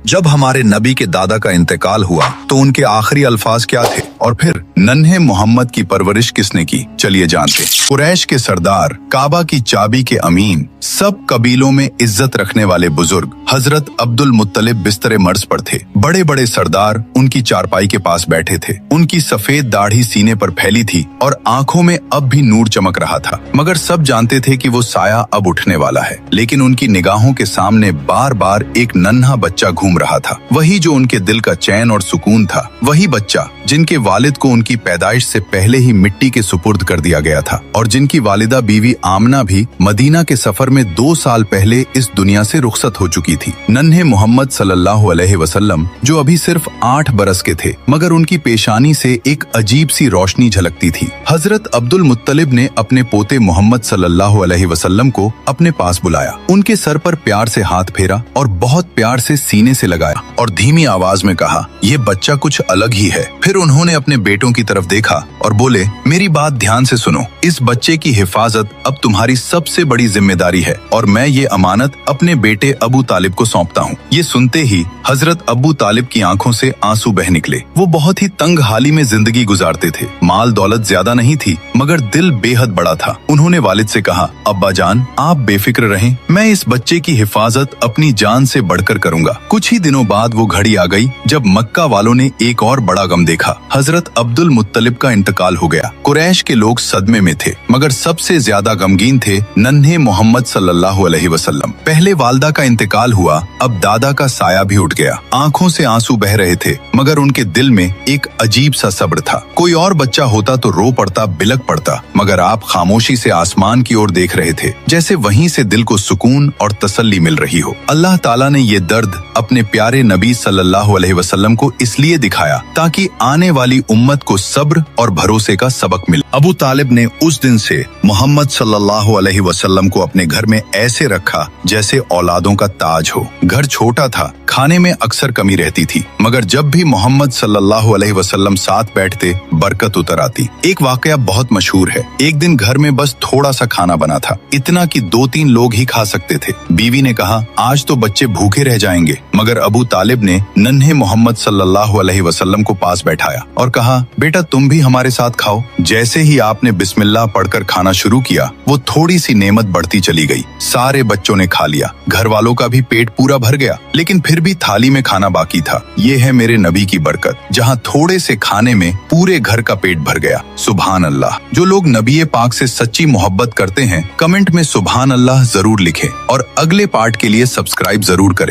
जब हमारे नबी के दादा का इंतकाल हुआ तो उनके आखिरी अल्फाज क्या थे और फिर नन्हे मोहम्मद की परवरिश किसने की, चलिए जानते। कुरैश के सरदार, काबा की चाबी के अमीन, सब कबीलों में इज्जत रखने वाले बुजुर्ग हजरत अब्दुल मुत्तलिब बिस्तरे मर्ज पर थे। बड़े बड़े सरदार उनकी चारपाई के पास बैठे थे। उनकी सफेद दाढ़ी सीने पर फैली थी और आंखों में अब भी नूर चमक रहा था, मगर सब जानते थे कि वो साया अब उठने वाला है। लेकिन उनकी निगाहों के सामने बार बार एक नन्हा बच्चा घूम रहा था, वही जो उनके दिल का चैन और सुकून था, वही बच्चा जिनके वालिद को उनकी पैदाइश से पहले ही मिट्टी के सुपुर्द कर दिया गया था और जिनकी वालिदा बीवी आमना भी मदीना के सफर में 2 साल पहले इस दुनिया से रुखसत हो चुकी थी। नन्हे मोहम्मद सल्लल्लाहु अलैहि वसल्लम जो अभी सिर्फ 8 बरस के थे, मगर उनकी पेशानी से एक अजीब सी रोशनी झलकती थी। हजरत अब्दुल मुत्तलिब ने अपने पोते मोहम्मद सल्लल्लाहु अलैहि वसल्लम को अपने पास बुलाया, उनके सर पर प्यार से हाथ फेरा और बहुत प्यार से सीने से लगाया और धीमी आवाज में कहा, ये बच्चा कुछ अलग ही है। फिर उन्होंने अपने बेटों की तरफ देखा और बोले, मेरी बात ध्यान से सुनो, इस बच्चे की हिफाजत अब तुम्हारी सबसे बड़ी जिम्मेदारी है और मैं ये अमानत अपने बेटे अबू तालिब को सौंपता हूँ। ये सुनते ही हजरत अबू तालिब की आंखों से आंसू बह निकले। वो बहुत ही तंग हाली में जिंदगी गुजारते थे, माल दौलत ज्यादा नहीं थी, मगर दिल बेहद बड़ा था। उन्होंने वालिद से कहा, अब्बा जान, आप बेफिक्र रहें, मैं इस बच्चे की हिफाजत अपनी जान से बढ़कर करूंगा। कुछ ही दिनों बाद वो घड़ी आ गई जब मक्का वालों ने एक और बड़ा गम देखा। हजरत अब्दुल मुत्तलिब का इंतकाल हो गया। कुरैश के लोग सदमे में थे, मगर सबसे ज्यादा गमगीन थे नन्हे मोहम्मद सल्लल्लाहु अलैहि वसल्लम। पहले वालदा का इंतकाल हुआ, अब दादा का साया भी उठ गया। आंखों से आंसू बह रहे थे, मगर उनके दिल में एक अजीब सा सब्र था। कोई और बच्चा होता तो रो पड़ता, बिलक पड़ता, मगर आप खामोशी से आसमान की ओर देख रहे थे, जैसे वहीं से दिल को सुकून और तसल्ली मिल रही हो। अल्लाह ताला ने ये दर्द अपने प्यारे नबी सल्लल्लाहु अलैहि वसल्लम को इसलिए दिखाया ताकि आने वाली उम्मत को सब्र और भरोसे का सबक मिले। अबू तालिब ने उस दिन से मोहम्मद सल्लल्लाहु अलैहि वसल्लम को अपने घर में ऐसे रखा जैसे औलादों का ताज हो। घर छोटा था, खाने में अक्सर कमी रहती थी, मगर जब भी मोहम्मद सल्लल्लाहु अलैहि वसल्लम साथ बैठते बरकत उतर आती। एक वाकया बहुत मशहूर है। एक दिन घर में बस थोड़ा सा खाना बना था, इतना कि 2-3 लोग ही खा सकते थे। बीवी ने कहा, आज तो बच्चे भूखे रह जाएंगे, मगर अबू तालिब ने नन्हे मोहम्मद सल्लल्लाहु अलैहि वसल्लम को पास बैठाया और कहा, बेटा तुम भी हमारे साथ खाओ। जैसे ही आपने बिस्मिल्लाह पढ़कर खाना शुरू किया, वो थोड़ी सी नेमत बढ़ती चली गई। सारे बच्चों ने खा लिया, घर वालों का भी पेट पूरा भर गया, लेकिन फिर भी थाली में खाना बाकी था। ये है मेरे नबी की बरकत, जहाँ थोड़े से खाने में पूरे घर का पेट भर गया। सुभान अल्लाह। जो लोग नबी पाक से सच्ची मोहब्बत करते हैं, कमेंट में सुभान अल्लाह जरूर लिखें और अगले पार्ट के लिए सब्सक्राइब जरूर करें।